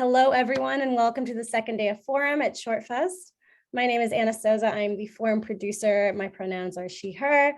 Hello, everyone, and welcome to the second day of Forum at ShortFest. My name is Anna Souza. I'm the Forum producer. My pronouns are she, her.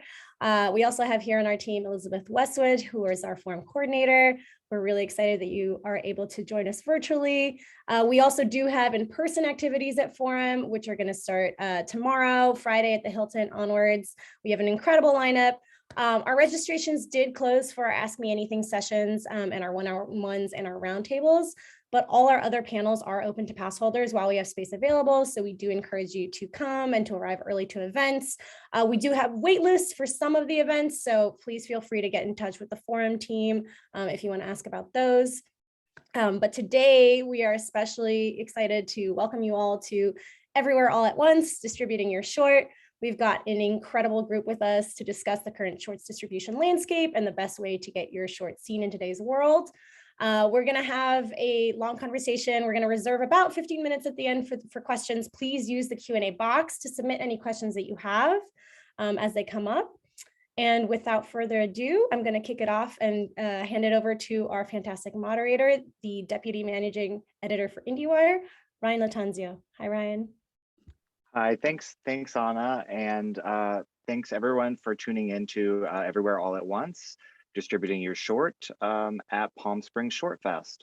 We also have here on our team Elizabeth Westwood, who is our Forum coordinator. We're really excited that you are able to join us virtually. We also do have in-person activities at Forum, which are going to start tomorrow, Friday at the Hilton onwards. We have an incredible lineup. Our registrations did close for our Ask Me Anything sessions and our one-on-ones and our roundtables, but all our other panels are open to pass holders while we have space available. So we do encourage you to come and to arrive early to events. We do have wait lists for some of the events, so please feel free to get in touch with the Forum team if you want to ask about those. But today we are especially excited to welcome you all to Everywhere All at Once, Distributing Your Short. We've got an incredible group with us to discuss the current shorts distribution landscape and the best way to get your short seen in today's world. We're going to have a long conversation. We're going to reserve about 15 minutes at the end for questions. Please use the Q&A box to submit any questions that you have as they come up. And without further ado, I'm going to kick it off and hand it over to our fantastic moderator, the Deputy Managing Editor for IndieWire, Ryan Latanzio. Hi, Ryan. Hi, thanks Anna, and thanks everyone for tuning into Everywhere All at Once, Distributing Your Short at Palm Springs ShortFest.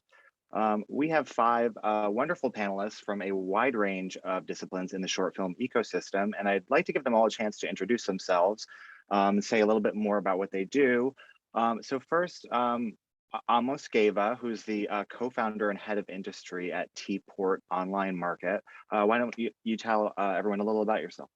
We have five wonderful panelists from a wide range of disciplines in the short film ecosystem, and I'd like to give them all a chance to introduce themselves and say a little bit more about what they do. So first, Amos Gava, who's the co-founder and head of industry at T-Port Online Market. Why don't you tell everyone a little about yourself?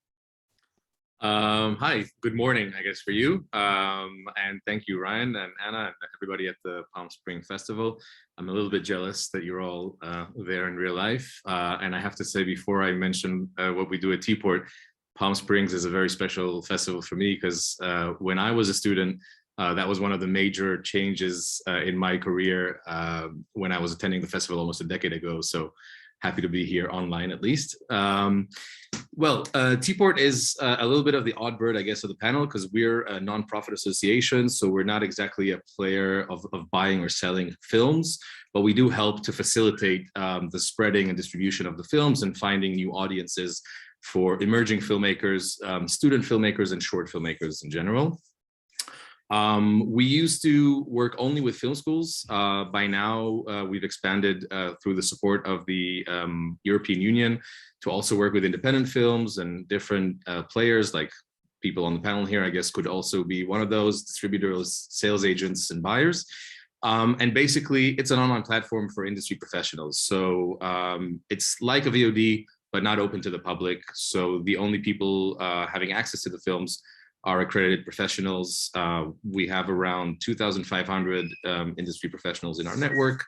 Hi, good morning, I guess, for you. And thank you, Ryan and Anna and everybody at the Palm Springs Festival. I'm a little bit jealous that you're all there in real life. And I have to say, before I mention what we do at T-Port, Palm Springs is a very special festival for me because when I was a student, that was one of the major changes in my career when I was attending the festival almost a decade ago. So happy to be here online at least. T-Port is a little bit of the odd bird, I guess, of the panel because we're a nonprofit association. So we're not exactly a player of buying or selling films, but we do help to facilitate the spreading and distribution of the films and finding new audiences for emerging filmmakers, student filmmakers, and short filmmakers in general. We used to work only with film schools. By now, we've expanded through the support of the European Union to also work with independent films and different players, like people on the panel here, I guess, could also be one of those distributors, sales agents, and buyers. And basically, it's an online platform for industry professionals. So it's like a VOD, but not open to the public. So the only people having access to the films are accredited professionals. We have around 2,500 industry professionals in our network.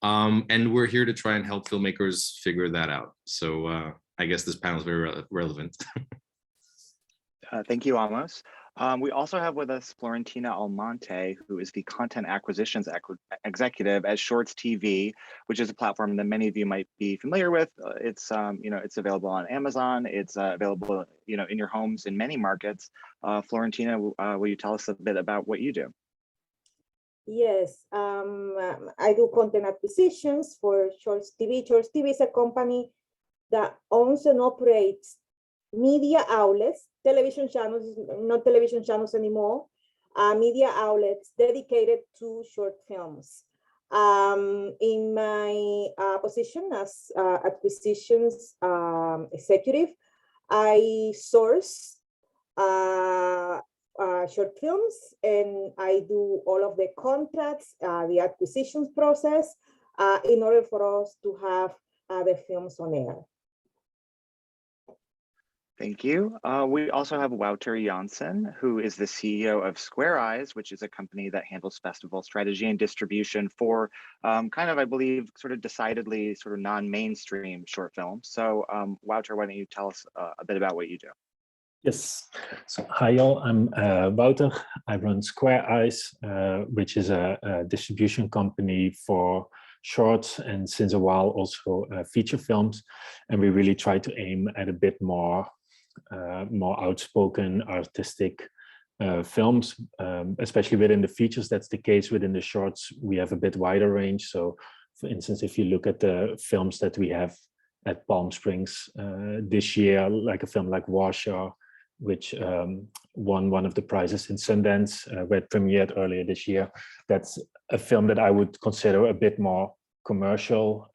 And we're here to try and help filmmakers figure that out. So I guess this panel is very relevant. Thank you, Amos. We also have with us Florentina Almonte, who is the content acquisitions executive at Shorts TV, which is a platform that many of you might be familiar with. It's it's available on Amazon. It's available in your homes in many markets. Florentina, will you tell us a bit about what you do? Yes, I do content acquisitions for Shorts TV. Shorts TV is a company that owns and operates media outlets, television channels, not television channels anymore, media outlets dedicated to short films. In my position as acquisitions executive, I source short films, and I do all of the contracts, the acquisitions process, in order for us to have the films on air. Thank you. We also have Wouter Janssen, who is the CEO of Square Eyes, which is a company that handles festival strategy and distribution for kind of, I believe, sort of decidedly sort of non-mainstream short films. So Wouter, why don't you tell us a bit about what you do? Yes. So hi all, I'm Wouter. I run Square Eyes, which is a distribution company for shorts and since a while also feature films. And we really try to aim at a bit more outspoken artistic films, especially within the features. That's the case. Within the shorts, we have a bit wider range. So For instance, if you look at the films that we have at Palm Springs this year, like a film like Warsaw, which won one of the prizes in Sundance, where it premiered earlier this year. That's a film that I would consider a bit more commercial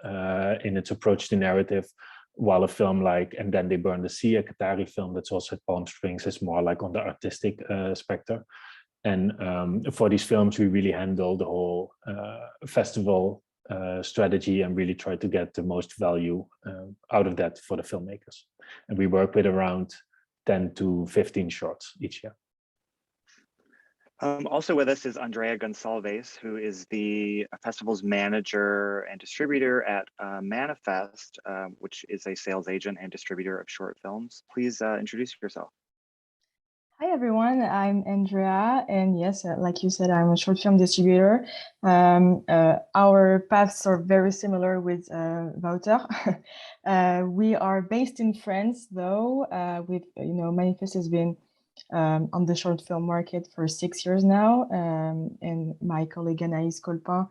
in its approach to narrative, while a film like And Then They Burn the Sea, a Qatari film that's also at Palm Springs, is more like on the artistic spectrum. And for these films, we really handle the whole festival strategy and really try to get the most value out of that for the filmmakers. And we work with around 10 to 15 shorts each year. Also with us is Andrea Gonsalves, who is the festival's manager and distributor at Manifest, which is a sales agent and distributor of short films. Please introduce yourself. Hi everyone, I'm Andrea, and yes, like you said, I'm a short film distributor. Our paths are very similar with Wouter. We are based in France, though. Manifest has been on the short film market for 6 years now, and my colleague Anaïs Colpin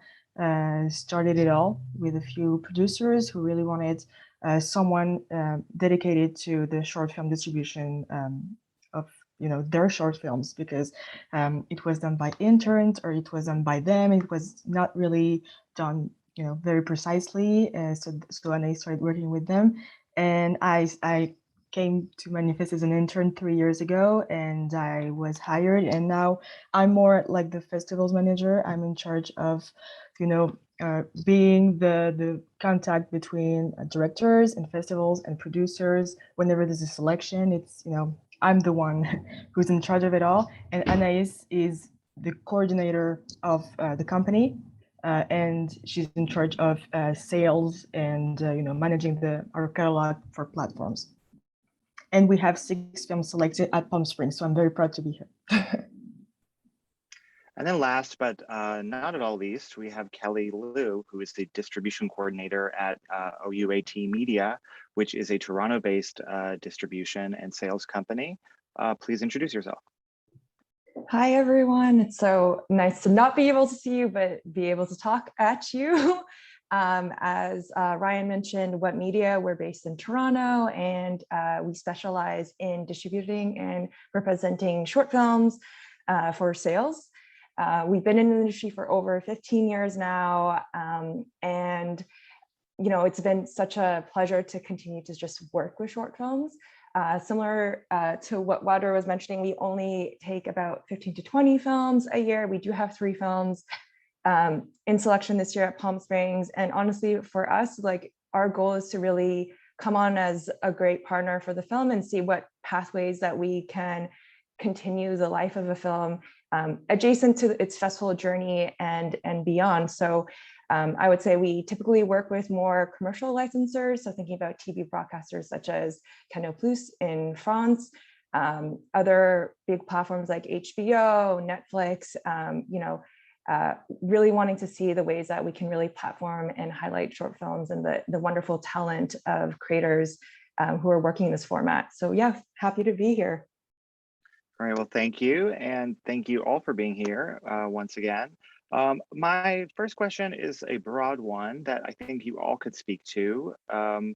started it all with a few producers who really wanted someone dedicated to the short film distribution of their short films, because it was done by interns or it was done by them. It was not really done very precisely. So Anaïs started working with them, and I came to Manifest as an intern 3 years ago, and I was hired, and now I'm more like the festivals manager. I'm in charge of being the contact between directors and festivals and producers. Whenever there's a selection, it's I'm the one who's in charge of it all, and Anaïs is the coordinator of the company, and she's in charge of sales and managing our catalog for platforms. And we have 6 films selected at Palm Springs, so I'm very proud to be here. And then last, but not at all least, we have Kelly Lulu, who is the distribution coordinator at OUAT Media, which is a Toronto-based distribution and sales company. Please introduce yourself. Hi, everyone. It's so nice to not be able to see you, but be able to talk at you. As Ryan mentioned, What Media, we're based in Toronto, and we specialize in distributing and representing short films for sales. We've been in the industry for over 15 years now, and it's been such a pleasure to continue to just work with short films. Similar to what Wouter was mentioning, we only take about 15 to 20 films a year. We do have 3 films in selection this year at Palm Springs, and honestly, for us, like, our goal is to really come on as a great partner for the film and see what pathways that we can continue the life of a film adjacent to its festival journey and beyond. So I would say we typically work with more commercial licensors, so thinking about TV broadcasters such as Canal+ in France, other big platforms like HBO, Netflix, really wanting to see the ways that we can really platform and highlight short films and the wonderful talent of creators who are working in this format. So yeah, happy to be here. All right, well, thank you. And thank you all for being here once again. My first question is a broad one that I think you all could speak to. Across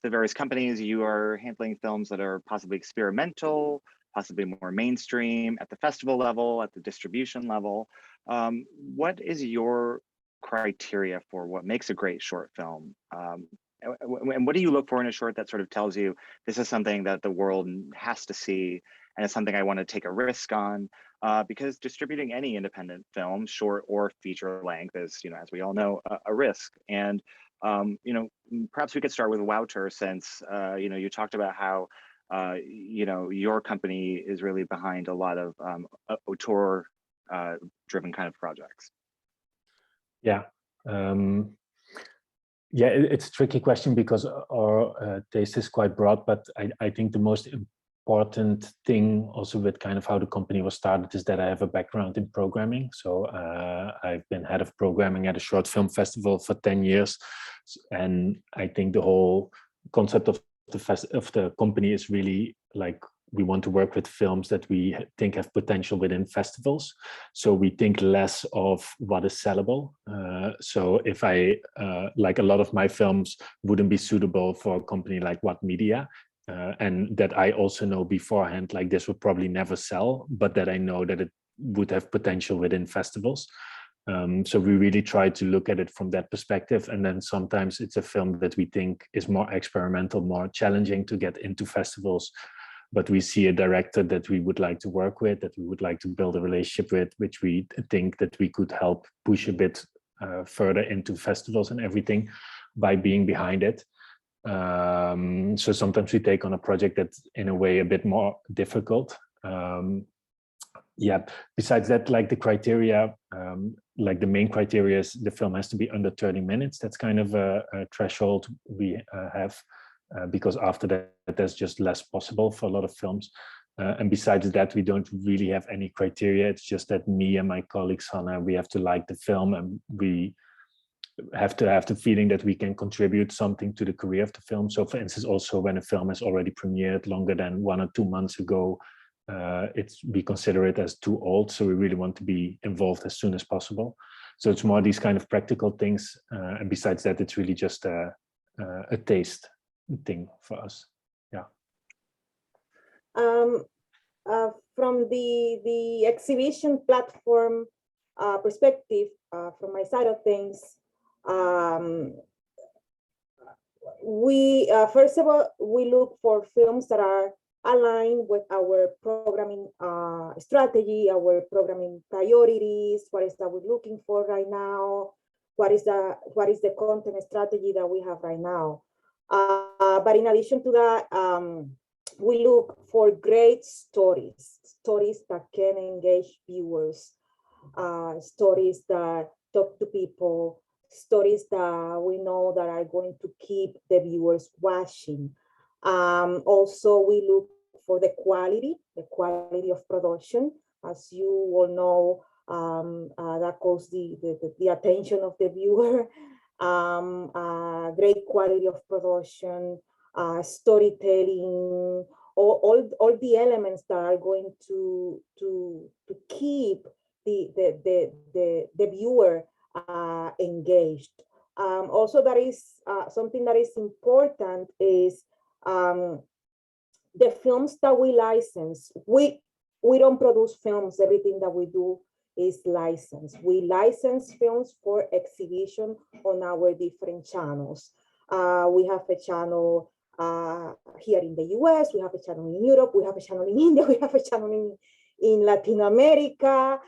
the various companies, you are handling films that are possibly experimental, possibly more mainstream, at the festival level, at the distribution level. What is your criteria for what makes a great short film? And what do you look for in a short that sort of tells you this is something that the world has to see, and it's something I want to take a risk on? Because distributing any independent film, short or feature length, is, as we all know, a risk. And perhaps we could start with Wouter, since you talked about how your company is really behind a lot of auteur driven kind of projects. Yeah. Yeah, it's a tricky question because our taste is quite broad, but I think the most important thing also with kind of how the company was started is that I have a background in programming. So I've been head of programming at a short film festival for 10 years. And I think the whole concept of the company is really like we want to work with films that we think have potential within festivals. So we think less of what is sellable. So if like a lot of my films wouldn't be suitable for a company like What Media, and that I also know beforehand, like this would probably never sell, but that I know that it would have potential within festivals. So we really try to look at it from that perspective. And then sometimes it's a film that we think is more experimental, more challenging to get into festivals. But we see a director that we would like to work with, that we would like to build a relationship with, which we think that we could help push a bit further into festivals and everything by being behind it. So sometimes we take on a project that's in a way a bit more difficult. Yeah, besides that, like the criteria, like the main criteria is the film has to be under 30 minutes. That's kind of a threshold we have, because after that, there's just less possible for a lot of films. And besides that, we don't really have any criteria. It's just that me and my colleague Hannah, we have to like the film, and we have to have the feeling that we can contribute something to the career of the film. So for instance, also when a film has already premiered longer than 1 or 2 months ago, we consider it as too old, so we really want to be involved as soon as possible. So it's more these kind of practical things, and besides that, it's really just a taste thing for us. Yeah. From the exhibition platform perspective, from my side of things, we first of all, we look for films that are aligned with our programming strategy, our programming priorities. What is that we're looking for right now? What is the content strategy that we have right now? But in addition to that, we look for great stories that can engage viewers, stories that talk to people, stories that we know that are going to keep the viewers watching. Also, we look for the quality of production. As you all know, that calls the attention of the viewer. Great quality of production, storytelling, all the elements that are going to keep the viewer engaged. Also, that is something that is important is the films that we license. We don't produce films. Everything that we do is licensed. We license films for exhibition on our different channels. We have a channel here in the US, we have a channel in Europe, we have a channel in India, we have a channel in Latin America.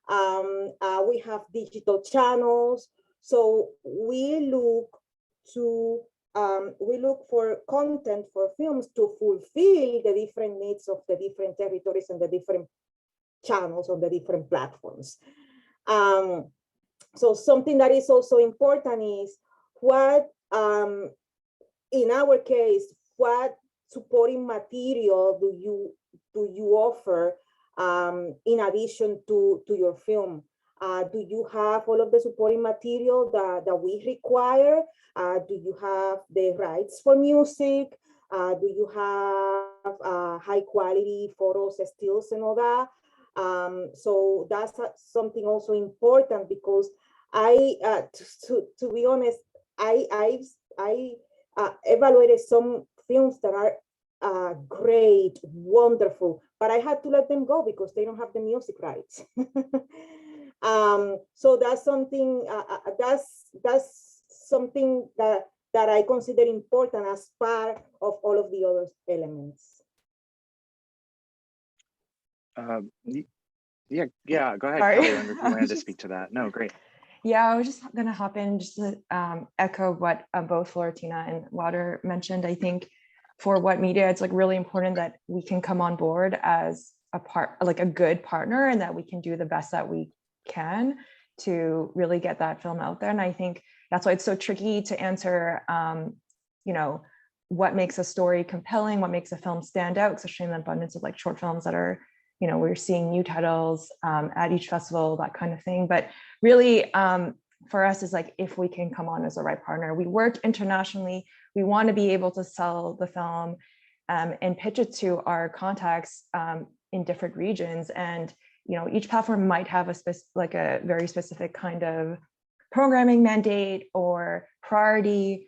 We have digital channels. So we look for content for films to fulfill the different needs of the different territories and the different channels on the different platforms. So something that is also important is what, in our case, what supporting material do you offer in addition to your film? Do you have all of the supporting material that we require? Do you have the rights for music? Do you have high quality photos, stills, and all that? So that's something also important, because to be honest, I evaluated some films that are great, wonderful, but I had to let them go because they don't have the music rights. So that's something that's something that I consider important as part of all of the other elements. Yeah, go ahead, Sorry. Kelly, if you wanted to speak to that. No, great. Yeah, I was just going to hop in just to echo what both Flortina and Wouter mentioned. I think for What Media, it's like really important that we can come on board as a good partner, and that we can do the best that we can to really get that film out there. And I think that's why it's so tricky to answer, what makes a story compelling, what makes a film stand out, especially in the abundance of like short films that are, we're seeing new titles at each festival, that kind of thing. But really, for us, is like, if we can come on as the right partner. We work internationally. We want to be able to sell the film and pitch it to our contacts in different regions. And each platform might have a very specific kind of programming mandate or priority.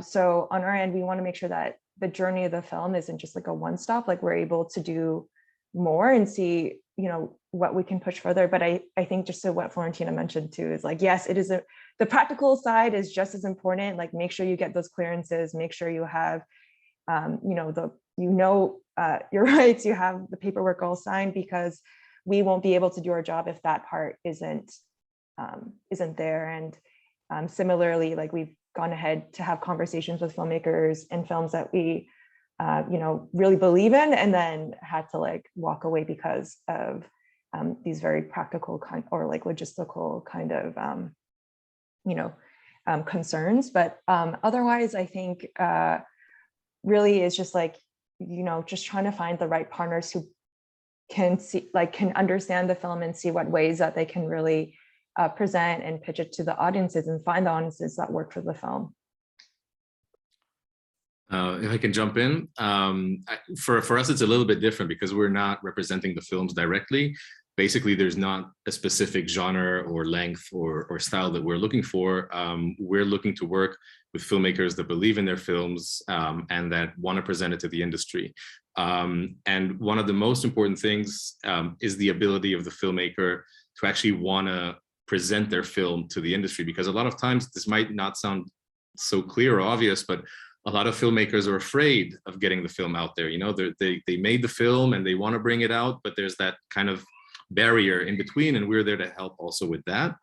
So on our end, we want to make sure that the journey of the film isn't just like a one-stop, like we're able to do more and see, what we can push further. But I think just so what Florentina mentioned too is like, yes, it is the practical side is just as important. Like make sure you get those clearances, make sure you have, your rights, you have the paperwork all signed, because we won't be able to do our job if that part isn't there. And similarly, like we've gone ahead to have conversations with filmmakers and films that we really believe in, and then had to like walk away because of these very practical or like logistical kind of concerns. But otherwise, I think really is just like just trying to find the right partners who can understand the film and see what ways that they can really present and pitch it to the audiences and find the audiences that work for the film. If I can jump in, for us, it's a little bit different because we're not representing the films directly. Basically, there's not a specific genre or length or style that we're looking for. We're looking to work with filmmakers that believe in their films and that want to present it to the industry. And one of the most important things is the ability of the filmmaker to actually want to present their film to the industry, because a lot of times this might not sound so clear or obvious, but a lot of filmmakers are afraid of getting the film out there. They made the film and they want to bring it out, but there's that kind of barrier in between, and we're there to help also with that.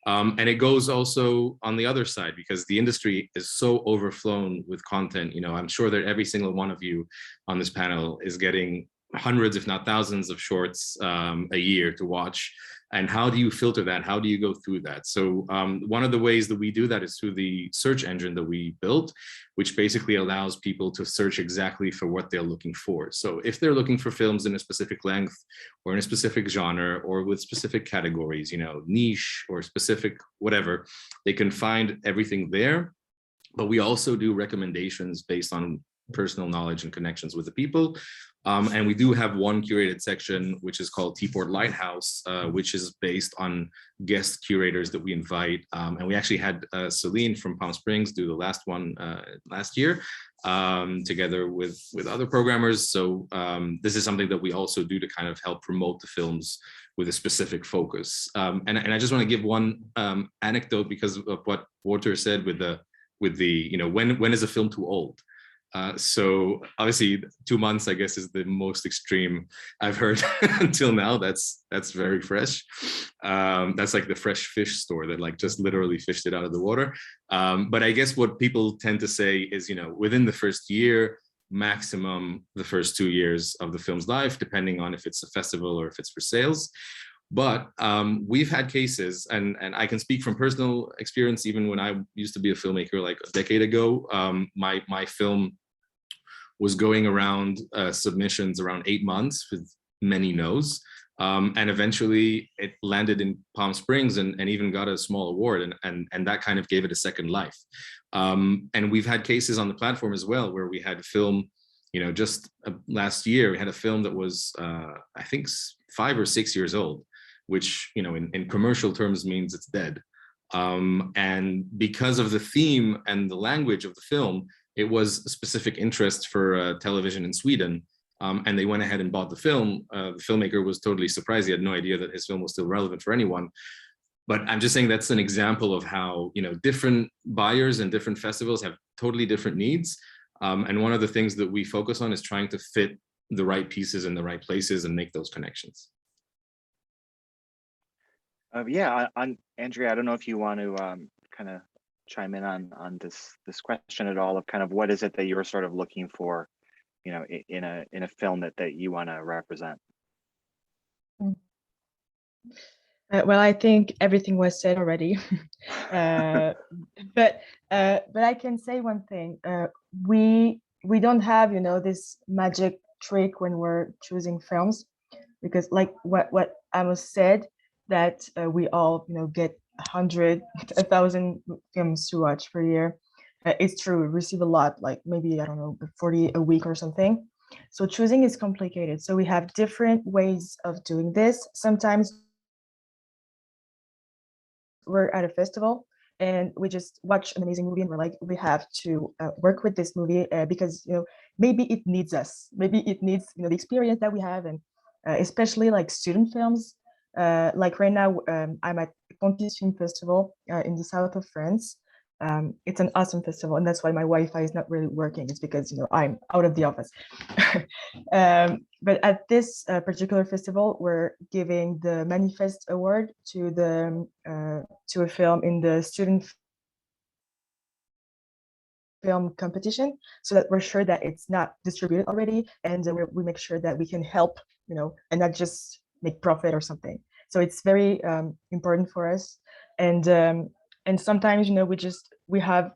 And it goes also on the other side, because the industry is so overflown with content. I'm sure that every single one of you on this panel is getting hundreds, if not thousands, of shorts a year to watch. And how do you filter that? How do you go through that? So one of the ways that we do that is through the search engine that we built, which basically allows people to search exactly for what they're looking for. So if they're looking for films in a specific length or in a specific genre or with specific categories, niche or specific whatever, they can find everything there. But we also do recommendations based on personal knowledge and connections with the people. And we do have one curated section, which is called Teaport Lighthouse, which is based on guest curators that we invite. And we actually had Celine from Palm Springs do the last one last year, together with other programmers. So this is something that we also do to kind of help promote the films with a specific focus. And I just want to give one anecdote because of what Walter said with the when is a film too old? So obviously 2 months, I guess, is the most extreme I've heard until now. That's very fresh. That's like the fresh fish store that like just literally fished it out of the water. But I guess what people tend to say is, within the first year, maximum the first 2 years of the film's life, depending on if it's a festival or if it's for sales. But we've had cases, and I can speak from personal experience, even when I used to be a filmmaker like a decade ago, my film was going around submissions around 8 months with many no's. And eventually it landed in Palm Springs and even got a small award, and that kind of gave it a second life. And we've had cases on the platform as well, where we had a film, just last year, we had a film that was, I think 5 or 6 years old, which, in commercial terms means it's dead. And because of the theme and the language of the film, it was a specific interest for television in Sweden. And they went ahead and bought the film. The filmmaker was totally surprised. He had no idea that his film was still relevant for anyone. But I'm just saying that's an example of how, different buyers and different festivals have totally different needs. And one of the things that we focus on is trying to fit the right pieces in the right places and make those connections. Yeah, Andrea, I don't know if you want to kind of chime in on this question at all of kind of what is it that you're sort of looking for, in a film that you want to represent. Well, I think everything was said already, but I can say one thing: we don't have this magic trick when we're choosing films, because like what Amos said, that we all get 100, 1,000 films to watch per year. It's true, we receive a lot, like maybe, I don't know, 40 a week or something. So choosing is complicated. So we have different ways of doing this. Sometimes we're at a festival and we just watch an amazing movie and we're like, we have to work with this movie because, you know, maybe it needs us, maybe it needs, you know, the experience that we have. And especially like student films, like right now I'm at Contis Film Festival in the south of France. It's an awesome festival, and that's why my Wi-Fi is not really working. It's because, you know, I'm out of the office. But at this particular festival, we're giving the Manifest Award to the to a film in the student film competition, so that we're sure that it's not distributed already, and we make sure that we can help, you know, and not just make profit or something. So it's very important for us. And sometimes, you know, we have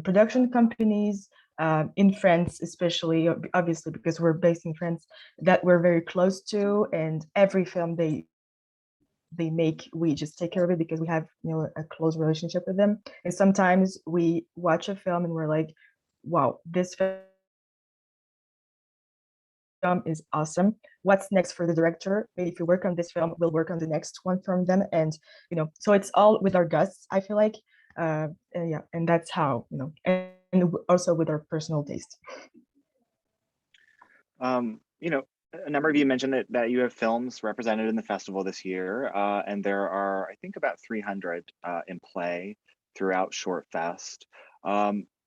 production companies in France, especially, obviously because we're based in France, that we're very close to, and every film they make, we just take care of it because we have, you know, a close relationship with them. And sometimes we watch a film and we're like, wow, this film is awesome. What's next for the director? Maybe if we work on this film, we'll work on the next one from them. And, you know, so it's all with our guts, I feel like. And yeah, and that's how, you know, and also with our personal taste. You know, a number of you mentioned that you have films represented in the festival this year, and there are, I think, about 300 in play throughout ShortFest.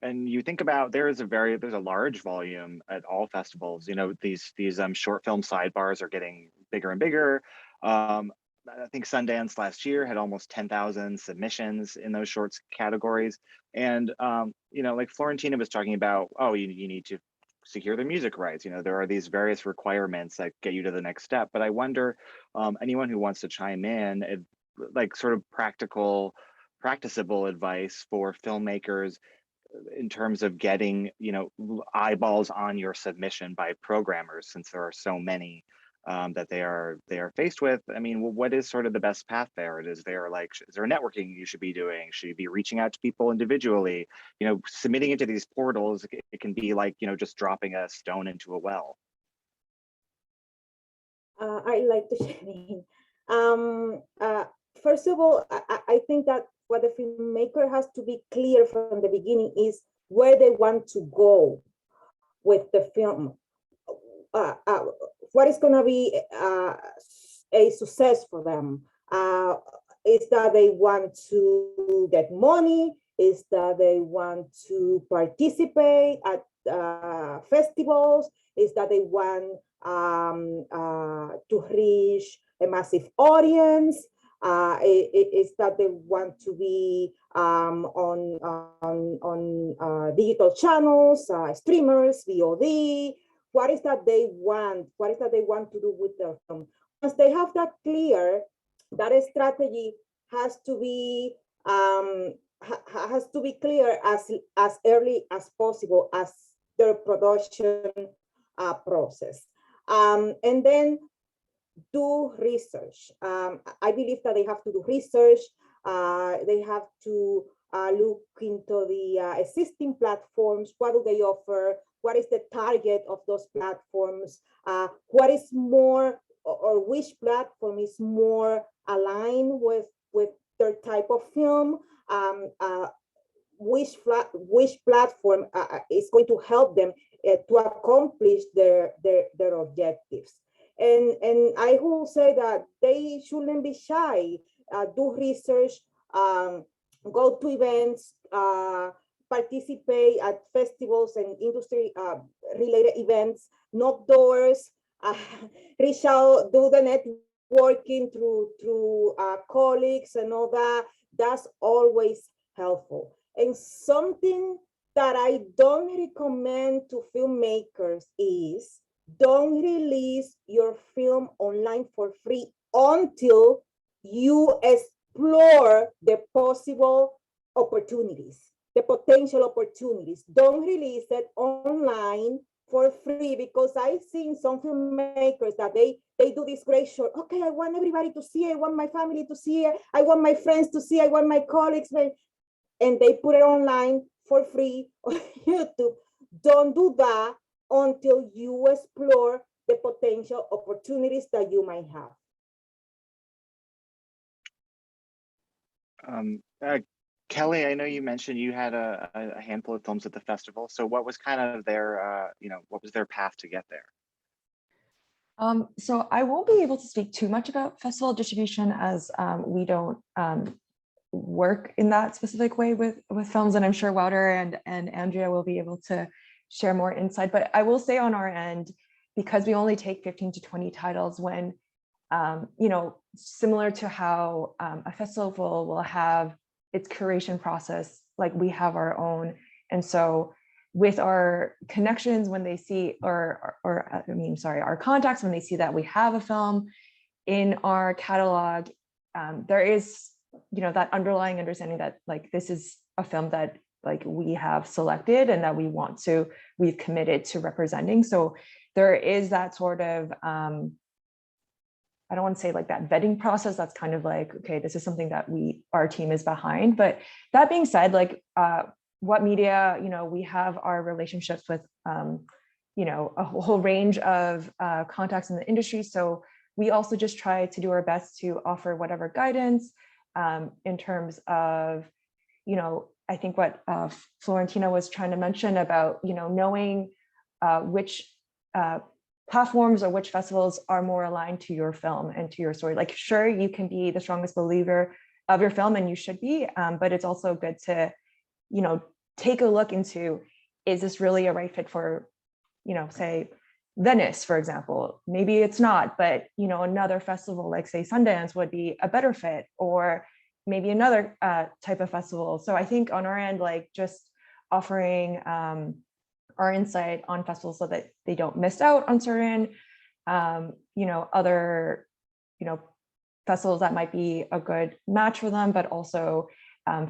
And you think about, there's a large volume at all festivals. You know, these short film sidebars are getting bigger and bigger. I think Sundance last year had almost 10,000 submissions in those shorts categories. And you know, like Florentina was talking about, oh, you need to secure the music rights. You know, there are these various requirements that get you to the next step. But I wonder, anyone who wants to chime in, like sort of practicable advice for filmmakers in terms of getting, you know, eyeballs on your submission by programmers, since there are so many that they are faced with. I mean, what is sort of the best path there? Is there networking you should be doing? Should you be reaching out to people individually? You know, submitting into these portals, it can be like, you know, just dropping a stone into a well. I like to share in. First of all, I think that what the filmmaker has to be clear from the beginning is where they want to go with the film. What is going to be a success for them? Is that they want to get money? Is that they want to participate at festivals? Is that they want to reach a massive audience? Is that they want to be on digital channels, streamers, VOD? What is that they want? What is that they want to do with their film? Once they have that clear, that strategy has to be clear as early as possible as their production process, and then do research. I believe that they have to do research. They have to look into the existing platforms. What do they offer? What is the target of those platforms? What is more, or which platform is more aligned with their type of film? Which platform is going to help them to accomplish their objectives? And I will say that they shouldn't be shy. Do research, go to events, participate at festivals and industry related events, knock doors, reach out, do the networking through colleagues and all that. That's always helpful. And something that I don't recommend to filmmakers is don't release your film online for free until you explore the possible opportunities, the potential opportunities. Don't release it online for free, because I've seen some filmmakers that they do this great short. Okay, I want everybody to see it. I want my family to see it. I want my friends to see it. I want my colleagues. And they put it online for free on YouTube. Don't do that until you explore the potential opportunities that you might have. Kelly, I know you mentioned you had a handful of films at the festival. So what was kind of their, what was their path to get there? So I won't be able to speak too much about festival distribution as we don't work in that specific way with films, and I'm sure Wouter and Andrea will be able to share more insight. But I will say on our end, because we only take 15 to 20 titles, when similar to how a festival will have its curation process, like we have our own. And so with our connections, when they see, our contacts, when they see that we have a film in our catalog, there is, that underlying understanding that like this is a film that like we have selected and that we've committed to representing. So there is that sort of, I don't want to say like that vetting process. That's kind of like, okay, this is something that our team is behind. But that being said, like what media, we have our relationships with, a whole range of contacts in the industry. So we also just try to do our best to offer whatever guidance in terms of, I think what Florentina was trying to mention about, knowing which platforms or which festivals are more aligned to your film and to your story. Like, sure, you can be the strongest believer of your film, and you should be, but it's also good to, take a look into, is this really a right fit for, say, Venice, for example? Maybe it's not, but, another festival like, say, Sundance would be a better fit, or maybe another type of festival. So I think on our end, like just offering our insight on festivals so that they don't miss out on certain, other, festivals that might be a good match for them, but also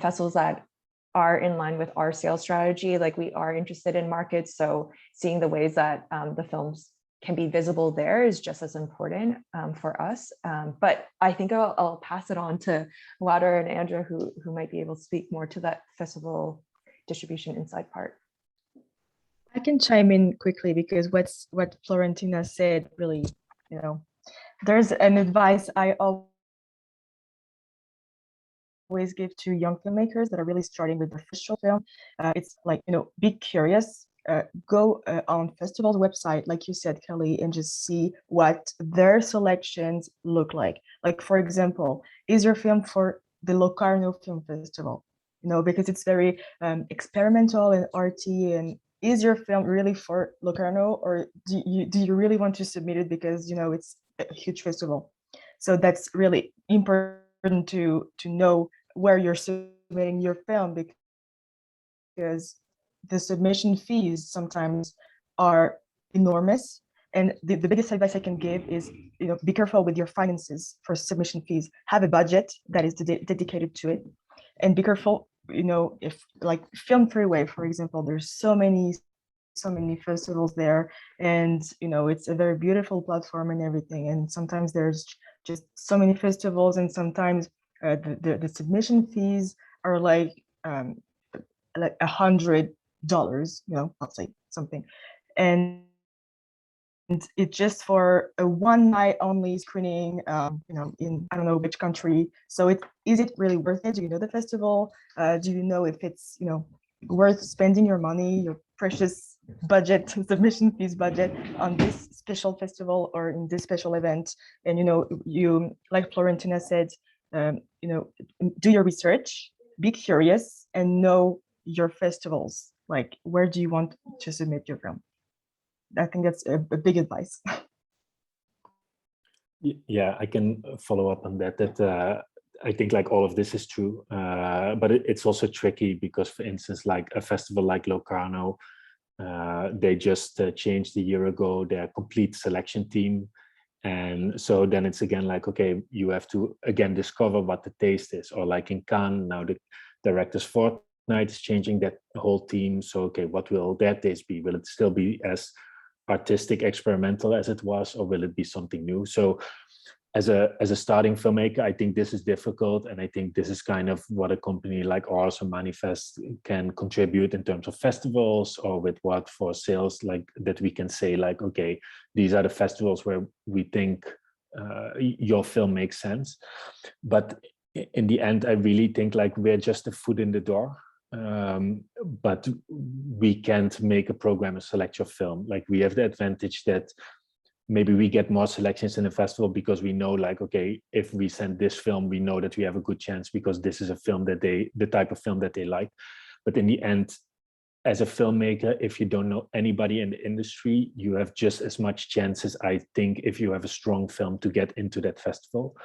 festivals that are in line with our sales strategy. Like, we are interested in markets, so seeing the ways that the films can be visible there is just as important for us. But I think I'll pass it on to Wouter and Andrea, who might be able to speak more to that festival distribution inside part. I can chime in quickly because what Florentina said really, there's an advice I always give to young filmmakers that are really starting with their first short film. It's like, be curious, go on festival's website, like you said, Kelly, and just see what their selections look like. Like, for example, is your film for the Locarno Film Festival? Because it's very experimental and arty, and is your film really for Locarno, or do you really want to submit it because it's a huge festival? So that's really important to know where you're submitting your film, because the submission fees sometimes are enormous. And the biggest advice I can give is, be careful with your finances for submission fees. Have a budget that is dedicated to it, and be careful. If like Film Freeway, for example, there's so many festivals there, and it's a very beautiful platform and everything. And sometimes there's just so many festivals, and sometimes the submission fees are like $100, I'll say something, and it's just for a one night only screening, in I don't know which country. So is it really worth it? Do you know the festival? Do you know if it's worth spending your money, your precious budget, submission fees budget, on this special festival or in this special event? And you, like Florentina said, do your research, be curious, and know your festivals. Like, where do you want to submit your film? I think that's a big advice. Yeah, I can follow up on that. I think like all of this is true, but it's also tricky because, for instance, like a festival like Locarno, they just changed a year ago their complete selection team. And so then it's again like, okay, you have to again discover what the taste is. Or like in Cannes, now the director's fortnight is changing that whole team. So, okay, what will their taste be? Will it still be as artistic, experimental as it was, or will it be something new? So as a starting filmmaker, I think this is difficult, and I think this is kind of what a company like ours or Manifest can contribute in terms of festivals, or with what for sales, like that we can say like, okay, these are the festivals where we think your film makes sense. But in the end, I really think like we're just a foot in the door. But we can't make a program and select your film. Like we have the advantage that maybe we get more selections in the festival because we know like, okay, if we send this film, we know that we have a good chance because this is a film that the type of film that they like. But in the end, as a filmmaker, if you don't know anybody in the industry, you have just as much chances, I think, if you have a strong film to get into that festival.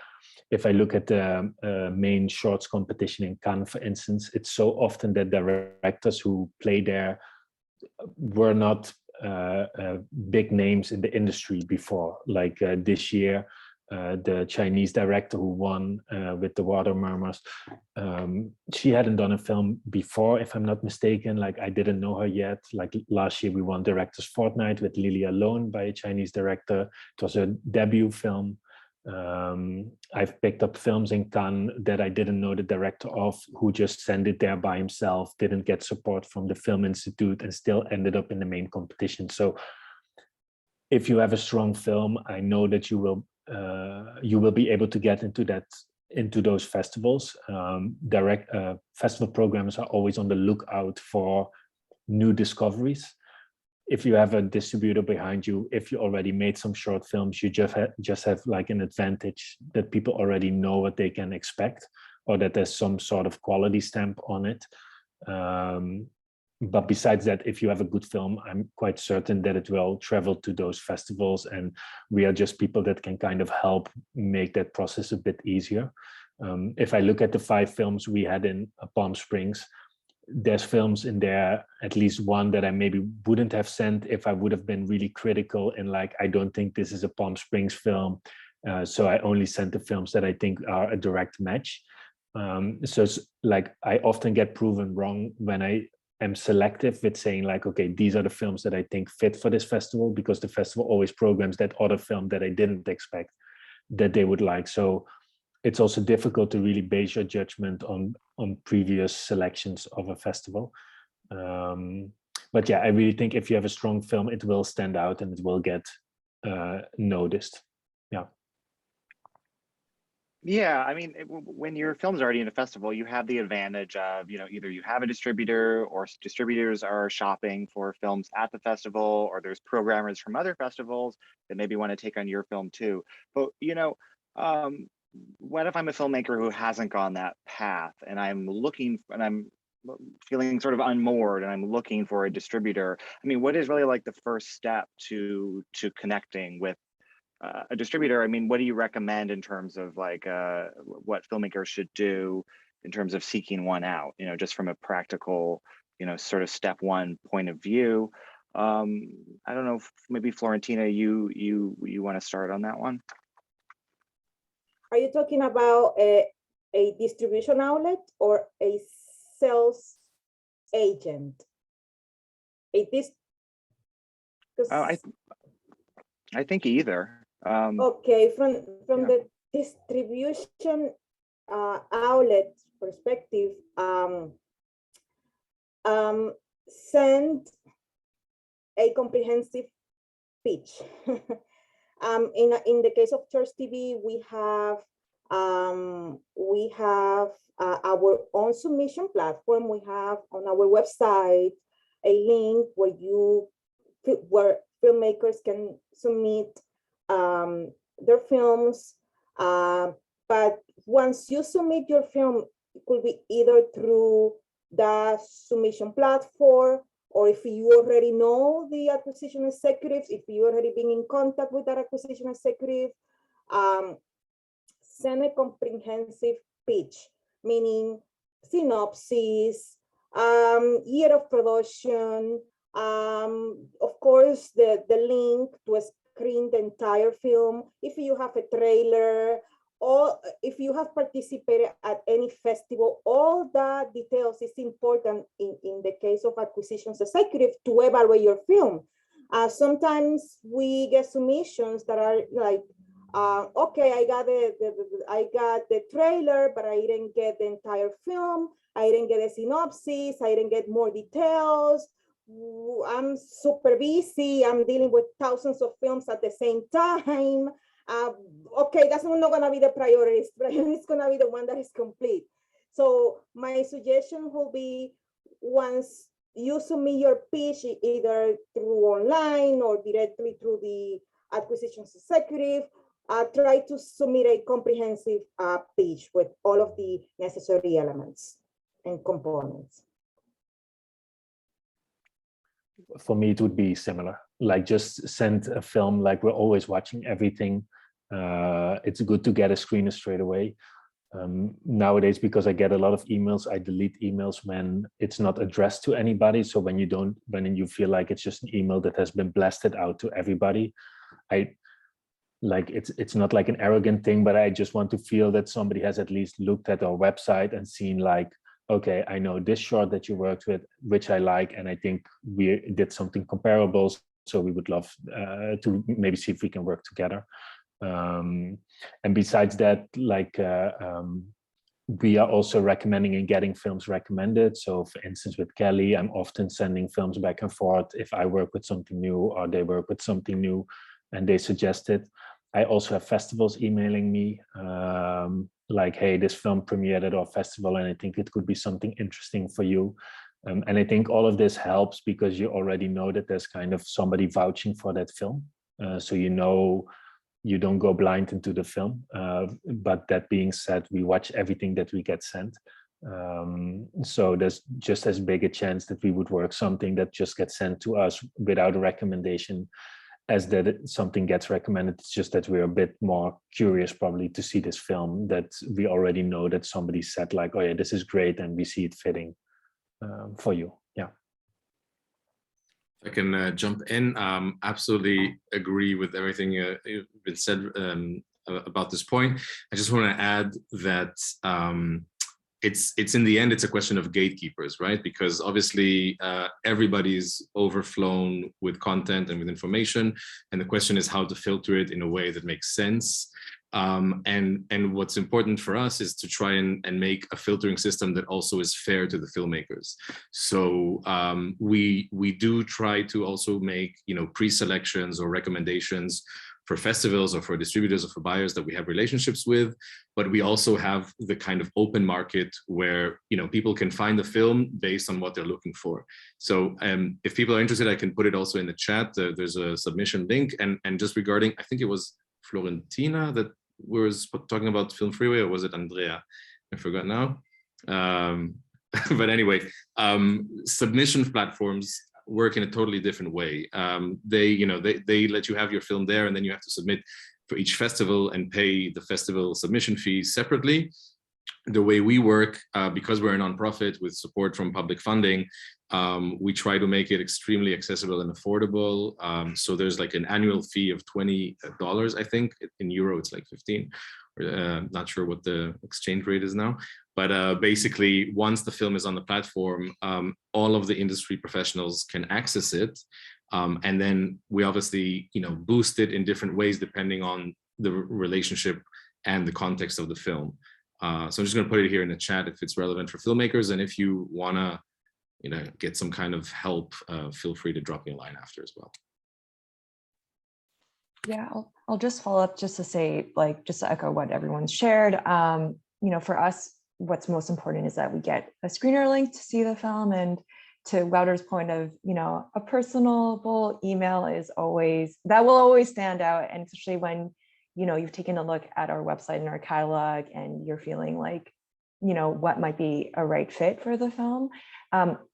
If I look at the main shorts competition in Cannes, for instance, it's so often that directors who play there were not big names in the industry before. Like this year, the Chinese director who won with The Water Murmurs, she hadn't done a film before, if I'm not mistaken. Like I didn't know her yet. Like last year we won Directors Fortnight with Lily Alone by a Chinese director. It was a debut film. I've picked up films in Cannes that I didn't know the director of, who just sent it there by himself, didn't get support from the Film Institute, and still ended up in the main competition. So if you have a strong film, I know that you will be able to get into those festivals. Festival programs are always on the lookout for new discoveries. If you have a distributor behind you, if you already made some short films, you just have like an advantage that people already know what they can expect, or that there's some sort of quality stamp on it. But besides that, if you have a good film, I'm quite certain that it will travel to those festivals, and we are just people that can kind of help make that process a bit easier. If I look at the 5 films we had in Palm Springs, there's films in there, at least one that I maybe wouldn't have sent if I would have been really critical and like, I don't think this is a Palm Springs film. So I only sent the films that I think are a direct match. So it's like, I often get proven wrong when I am selective with saying like, okay, these are the films that I think fit for this festival, because the festival always programs that other film that I didn't expect that they would like. So it's also difficult to really base your judgment on previous selections of a festival. But yeah, I really think if you have a strong film, it will stand out and it will get noticed. Yeah. Yeah, I mean, when your film's already in a festival, you have the advantage of, either you have a distributor, or distributors are shopping for films at the festival, or there's programmers from other festivals that maybe want to take on your film too. But, what if I'm a filmmaker who hasn't gone that path, and I'm feeling sort of unmoored, and I'm looking for a distributor? I mean, what is really like the first step to connecting with a distributor? I mean, what do you recommend in terms of like what filmmakers should do in terms of seeking one out, just from a practical, sort of step one point of view? I don't know, if maybe Florentina, you want to start on that one? Are you talking about a distribution outlet or a sales agent? I think either. Okay, from the distribution outlet perspective, send a comprehensive pitch. In the case of Church TV, we have our own submission platform. We have on our website a link where filmmakers can submit their films. But once you submit your film, it could be either through the submission platform, or if you already know the acquisition executives, if you already been in contact with that acquisition executive, send a comprehensive pitch, meaning synopsis, year of production, of course, the link to screen the entire film, if you have a trailer, or if you have participated at any festival. All that details is important in the case of acquisitions executive to evaluate your film. Sometimes we get submissions that are like Okay, I got I got the trailer, but I didn't get the entire film. I didn't get a synopsis. I didn't get more details. I'm super busy. I'm dealing with thousands of films at the same time. Okay, that's not gonna be the priority. Priority is gonna be the one that is complete. So my suggestion will be, once you submit your pitch, either through online or directly through the acquisitions executive, try to submit a comprehensive pitch with all of the necessary elements and components. For me, it would be similar. Like, just send a film. Like, we're always watching everything. It's good to get a screener straight away. Nowadays, because I get a lot of emails, I delete emails when it's not addressed to anybody. So when you feel like it's just an email that has been blasted out to everybody, it's not like an arrogant thing, but I just want to feel that somebody has at least looked at our website and seen, like, okay, I know this short that you worked with, which I like, and I think we did something comparable. So we would love to maybe see if we can work together. And besides that, we are also recommending and getting films recommended. So for instance, with Kelly, I'm often sending films back and forth if I work with something new or they work with something new and they suggest it. I also have festivals emailing me like, hey, this film premiered at our festival and I think it could be something interesting for you. And I think all of this helps because you already know that there's kind of somebody vouching for that film. So you know, you don't go blind into the film. But that being said, we watch everything that we get sent. So there's just as big a chance that we would work something that just gets sent to us without a recommendation as that something gets recommended. It's just that we're a bit more curious probably to see this film that we already know that somebody said, like, oh yeah, this is great, and we see it fitting for you. Yeah. I can jump in. Absolutely agree with everything you've been said about this point. I just want to add that it's in the end, it's a question of gatekeepers, right? Because obviously everybody's overflown with content and with information. And the question is how to filter it in a way that makes sense. And what's important for us is to try and make a filtering system that also is fair to the filmmakers. So we do try to also make, pre-selections or recommendations for festivals or for distributors or for buyers that we have relationships with, but we also have the kind of open market where people can find the film based on what they're looking for. So if people are interested, I can put it also in the chat. There's a submission link, and just regarding, I think it was Florentina that was talking about Film Freeway, or was it Andrea? I forgot now. But anyway, submission platforms work in a totally different way. They let you have your film there, and then you have to submit for each festival and pay the festival submission fees separately. The way we work, because we're a nonprofit with support from public funding, we try to make it extremely accessible and affordable. So there's like an annual fee of $20, I think. In euro, it's like 15. Not sure what the exchange rate is now. But basically, once the film is on the platform, all of the industry professionals can access it. And then we obviously, boost it in different ways depending on the relationship and the context of the film. So I'm just going to put it here in the chat if it's relevant for filmmakers. And if you want to, get some kind of help, feel free to drop me a line after as well. Yeah, I'll just follow up just to say, just to echo what everyone's shared. For us, what's most important is that we get a screener link to see the film, and to Wouter's point of, a personable email that will always stand out. And especially when, you've taken a look at our website and our catalog and you're feeling like, what might be a right fit for the film.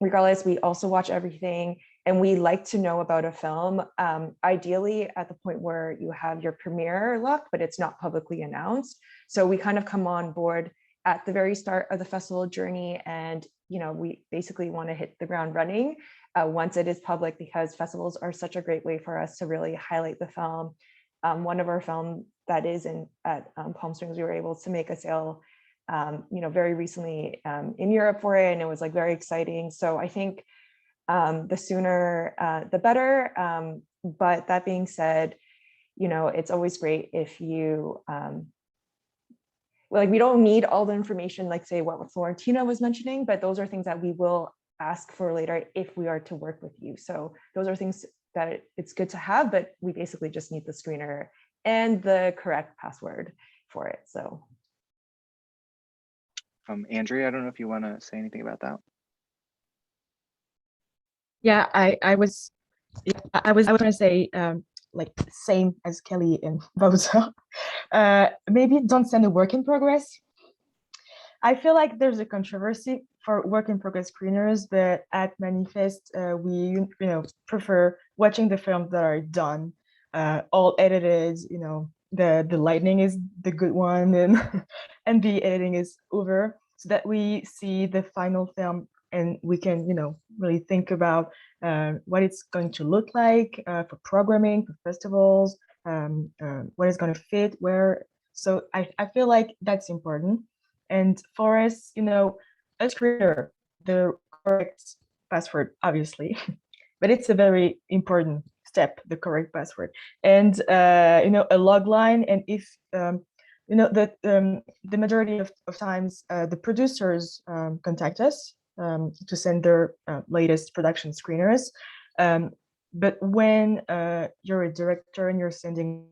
Regardless, we also watch everything, and we like to know about a film, ideally at the point where you have your premiere locked, but it's not publicly announced. So we kind of come on board at the very start of the festival journey, and we basically want to hit the ground running once it is public, because festivals are such a great way for us to really highlight the film. One of our films that is at Palm Springs, we were able to make a sale very recently in Europe for it, and it was very exciting. So I think the sooner the better. But that being said, you know, it's always great if you, like, we don't need all the information, like say what Florentina was mentioning, but those are things that we will ask for later if we are to work with you. So those are things that it's good to have, but we basically just need the screener and the correct password for it. So. Andrea, I don't know if you want to say anything about that. Yeah, I was going to say, like same as Kelly and Wouter. Maybe don't send a work in progress. I feel like there's a controversy for work in progress screeners, but at Manifest, we prefer watching the films that are done, all edited. You know, the lighting is the good one, and and the editing is over, so that we see the final film and we can really think about what it's going to look like for programming, for festivals, what is going to fit where. So I feel like that's important. And for us, a screener, the correct password, obviously, but it's a very important step, the correct password, and a log line. And if the majority of times the producers contact us to send their latest production screeners, but when you're a director and you're sending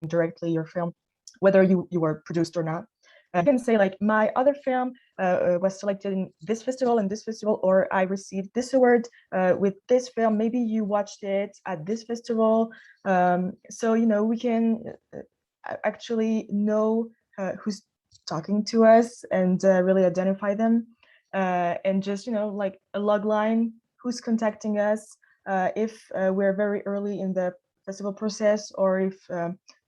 directly your film, whether you were produced or not, you can say like, my other film was selected in this festival and this festival, or I received this award with this film. Maybe you watched it at this festival. So we can actually know who's talking to us and really identify them, and just like a log line, who's contacting us, if we're very early in the festival process, or if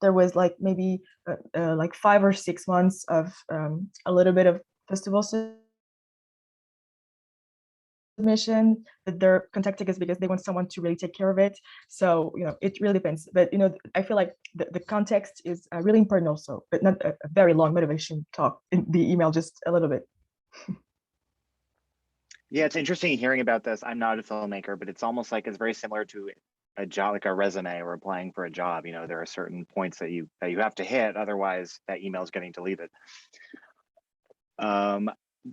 there was like maybe like 5 or 6 months of a little bit of festival submission, that they're contacting us because they want someone to really take care of it. So it really depends, but I feel like the context is really important also, but not a very long motivation talk in the email, just a little bit. Yeah, it's interesting hearing about this. I'm not a filmmaker, but it's almost like it's very similar to a job, like a resume or applying for a job. There are certain points that you have to hit, otherwise that email is getting deleted.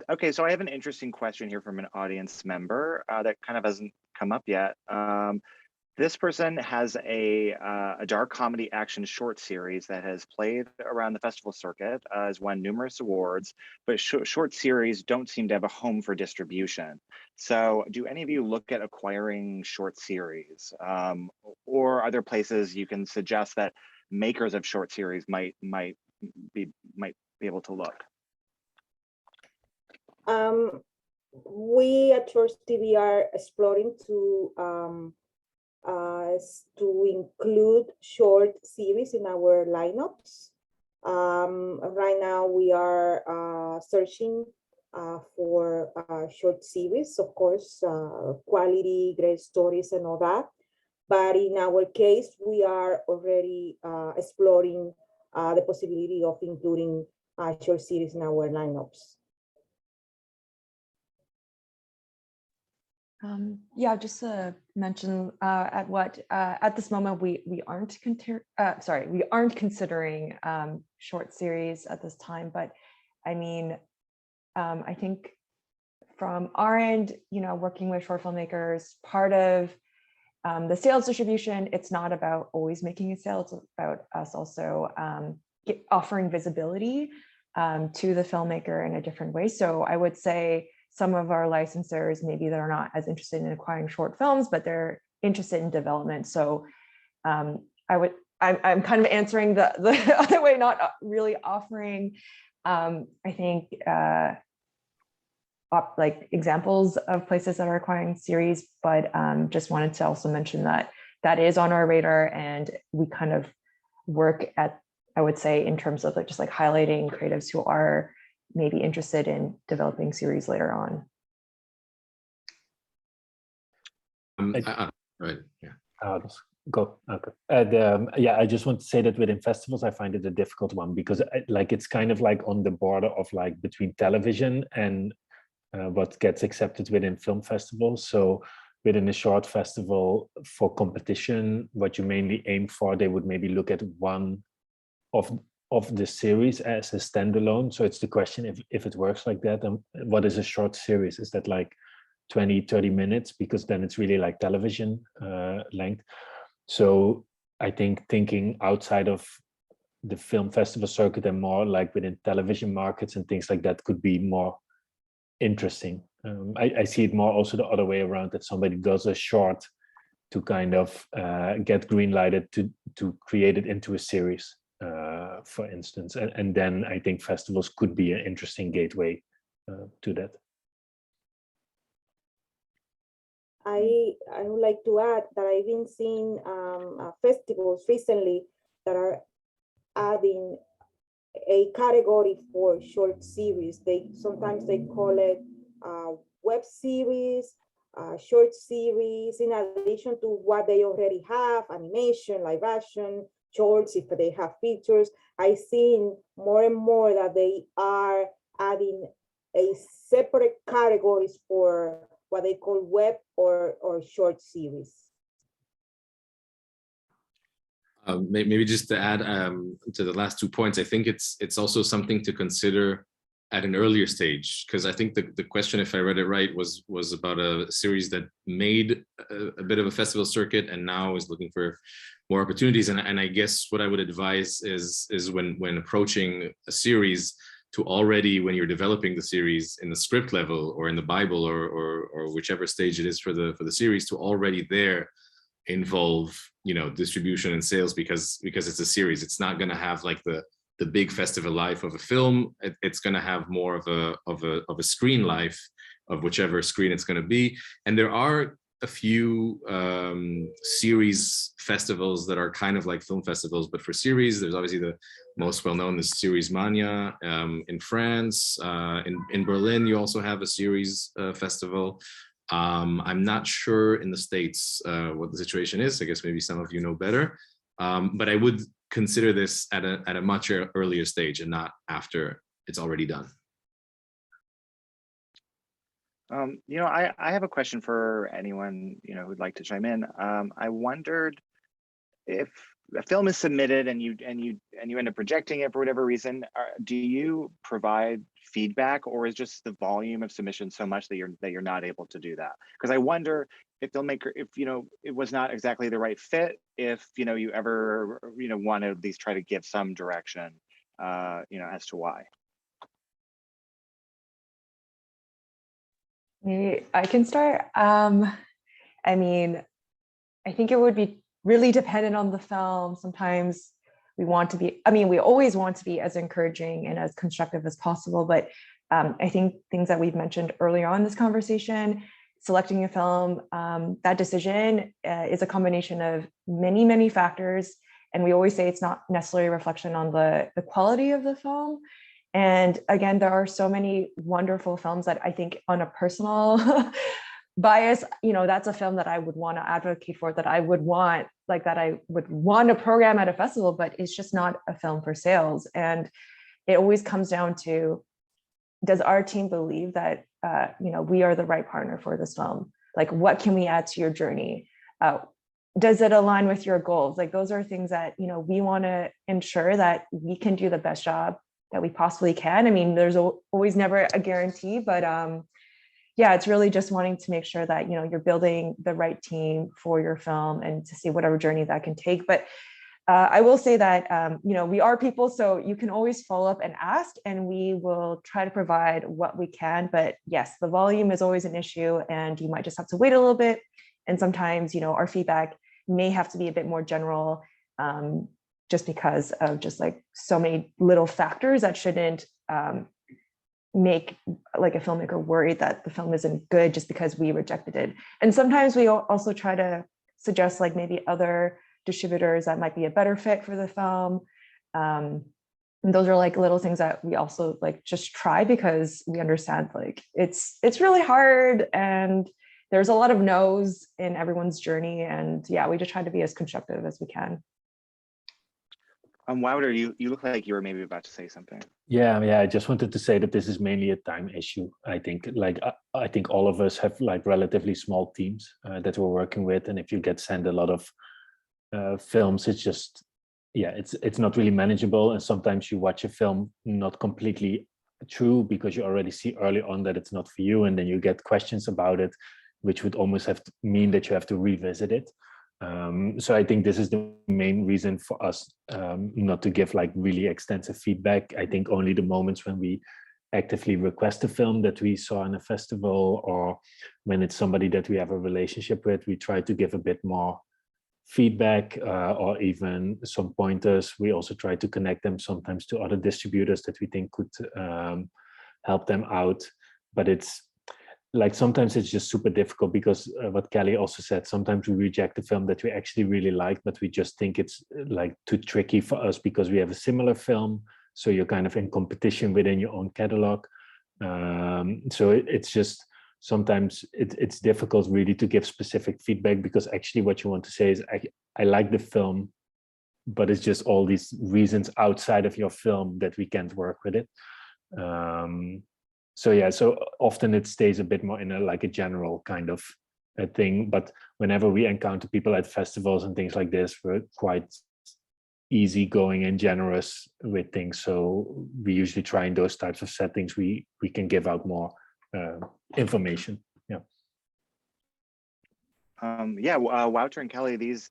Okay, so I have an interesting question here from an audience member that kind of hasn't come up yet. This person has a dark comedy action short series that has played around the festival circuit, has won numerous awards, but short series don't seem to have a home for distribution. So do any of you look at acquiring short series? Or are there places you can suggest that makers of short series might be able to look? We at Short TV are exploring to include short series in our lineups. Right now we are searching for short series, of course, quality, great stories and all that. But in our case, we are already exploring the possibility of including short series in our lineups. Yeah, just to mention at this moment we aren't considering short series at this time, but I mean, I think from our end, working with short filmmakers, part of the sales distribution, it's not about always making a sale, it's about us also offering visibility to the filmmaker in a different way. So I would say some of our licensors, maybe they're not as interested in acquiring short films, but they're interested in development. So I'm kind of answering the other way, not really offering, I think, like examples of places that are acquiring series, but just wanted to also mention that is on our radar, and we kind of work at, I would say, in terms of just like highlighting creatives who are maybe interested in developing series later on. Right. Yeah. Go. Okay. Yeah, I just want to say that within festivals, I find it a difficult one because it's kind of like on the border of like between television and what gets accepted within film festivals. So within a short festival for competition, what you mainly aim for, they would maybe look at one of the series as a standalone. So it's the question if it works like that. And what is a short series? Is that like 20, 30 minutes? Because then it's really like television length. So I think thinking outside of the film festival circuit and more like within television markets and things like that could be more interesting. I see it more also the other way around, that somebody does a short to kind of get green lighted to create it into a series, for instance. And then I think festivals could be an interesting gateway to that. I would like to add that I've been seeing festivals recently that are adding a category for short series. Sometimes they call it web series, short series, in addition to what they already have, animation, live action, shorts, if they have features. I've seen more and more that they are adding a separate categories for what they call web or short series. Maybe just to add to the last 2 points, I think it's also something to consider at an earlier stage, because I think the question, if I read it right, was about a series that made a bit of a festival circuit and now is looking for more opportunities. And I guess what I would advise is when approaching a series, to already, when you're developing the series in the script level or in the Bible or whichever stage it is for the series, to already there involve, you know, distribution and sales, because it's a series. It's not going to have like the big festival life of a film. It's going to have more of a screen life of whichever screen it's going to be. And there are a few series festivals that are kind of like film festivals, but for series. There's obviously the most well-known is Series Mania in France. In Berlin, you also have a series festival. I'm not sure in the States what the situation is. I guess maybe some of you know better. But I would consider this at a much earlier stage and not after it's already done. You know, I have a question for anyone, you know, who'd like to chime in. I wondered if a film is submitted and you end up rejecting it for whatever reason, do you provide feedback, or is just the volume of submissions so much that you're not able to do that? Because I wonder if you know, it was not exactly the right fit, if, you know, you ever, you know, want to at least try to give some direction, you know, as to why. I can start. I mean, I think it would be really dependent on the film. Sometimes we want to be, I mean, we always want to be as encouraging and as constructive as possible, but I think things that we've mentioned earlier on in this conversation, selecting a film, that decision is a combination of many, many factors. And we always say it's not necessarily a reflection on the quality of the film. And again, there are so many wonderful films that I think on a personal bias, you know, that's a film that I would want to advocate for, that I would want, like that I would want to program at a festival, but it's just not a film for sales. And it always comes down to, does our team believe that, you know, we are the right partner for this film? Like, what can we add to your journey? Does it align with your goals? Like, those are things that, you know, we want to ensure that we can do the best job that we possibly can. I mean, there's always never a guarantee, but yeah, it's really just wanting to make sure that, you know, you're building the right team for your film and to see whatever journey that can take. But I will say that, you know, we are people, so you can always follow up and ask, and we will try to provide what we can. But yes, the volume is always an issue, and you might just have to wait a little bit. And sometimes, you know, our feedback may have to be a bit more general, just because of just like so many little factors that shouldn't make like a filmmaker worried that the film isn't good just because we rejected it. And sometimes we also try to suggest like maybe other distributors that might be a better fit for the film. And those are like little things that we also like just try, because we understand like it's really hard and there's a lot of no's in everyone's journey. And yeah, we just try to be as constructive as we can. Wouter, you look like you were maybe about to say something. Yeah, I just wanted to say that this is mainly a time issue. I think I think all of us have like relatively small teams that we're working with, and if you get sent a lot of films, it's just, yeah, it's not really manageable. And sometimes you watch a film not completely true because you already see early on that it's not for you, and then you get questions about it, which would almost have to mean that you have to revisit it. So I think this is the main reason for us not to give like really extensive feedback. I think only the moments when we actively request a film that we saw in a festival, or when it's somebody that we have a relationship with, we try to give a bit more feedback or even some pointers. We also try to connect them sometimes to other distributors that we think could help them out. But it's like sometimes it's just super difficult because what Kelly also said, sometimes we reject a film that we actually really like, but we just think it's like too tricky for us because we have a similar film. So you're kind of in competition within your own catalog. So it's just sometimes it's difficult really to give specific feedback, because actually what you want to say is I like the film, but it's just all these reasons outside of your film that we can't work with it. So yeah, so often it stays a bit more in a general kind of a thing. But whenever we encounter people at festivals and things like this, we're quite easygoing and generous with things. So we usually try in those types of settings, we can give out more information. Yeah. Wouter and Kelly, these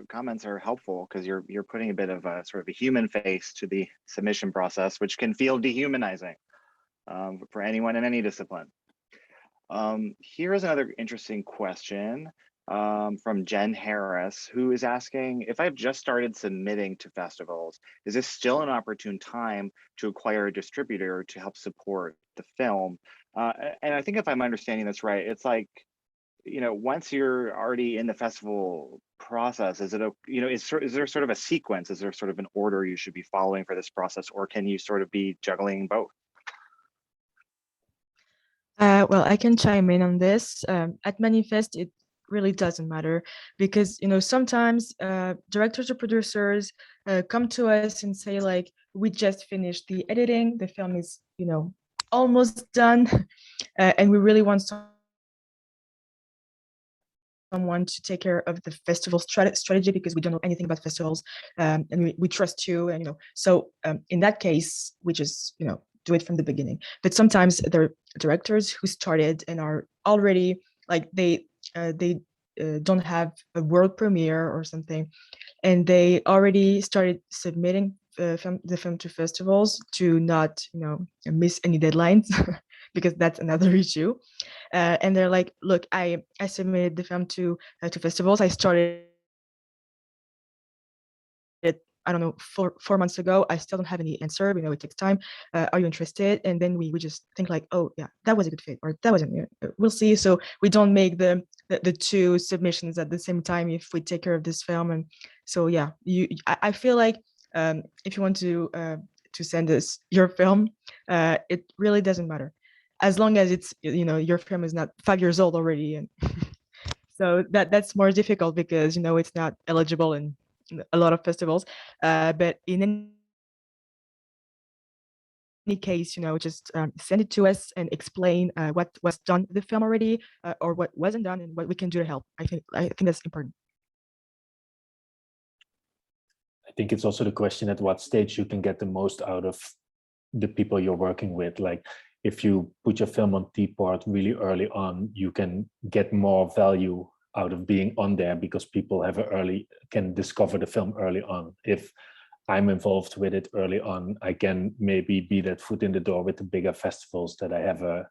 comments are helpful because you're putting a bit of a sort of a human face to the submission process, which can feel dehumanizing for anyone in any discipline. Here is another interesting question from Jen Harris, who is asking, if I've just started submitting to festivals, is this still an opportune time to acquire a distributor to help support the film? And I think if I'm understanding this right, it's like, once you're already in the festival process, is there sort of a sequence? Is there sort of an order you should be following for this process, or can you sort of be juggling both? Well, I can chime in on this. At Manifest, it really doesn't matter because, sometimes directors or producers come to us and say, like, we just finished the editing, the film is, almost done, and we really want someone to take care of the festival strategy because we don't know anything about festivals, and we trust you, and so in that case we just do it from the beginning. But sometimes there are directors who started and are already like they don't have a world premiere or something, and they already started submitting the film to festivals to not miss any deadlines because that's another issue. And they're like, look, I submitted the film to festivals. I started it, I don't know, 4 months ago. I still don't have any answer. It takes time. Are you interested? And then we just think like, oh yeah, that was a good fit, or that wasn't. We'll see. So we don't make the two submissions at the same time if we take care of this film. And so yeah, I feel like if you want to send us your film, it really doesn't matter, as long as it's your film is not 5 years old already. And so that's more difficult because it's not eligible in a lot of festivals, but in any case, just send it to us and explain what was done with the film already, or what wasn't done, and what we can do to help. I think that's important. I think it's also the question at what stage you can get the most out of the people you're working with. Like if you put your film on T-Port really early on, you can get more value out of being on there because people can discover the film early on. If I'm involved with it early on, I can maybe be that foot in the door with the bigger festivals that I have a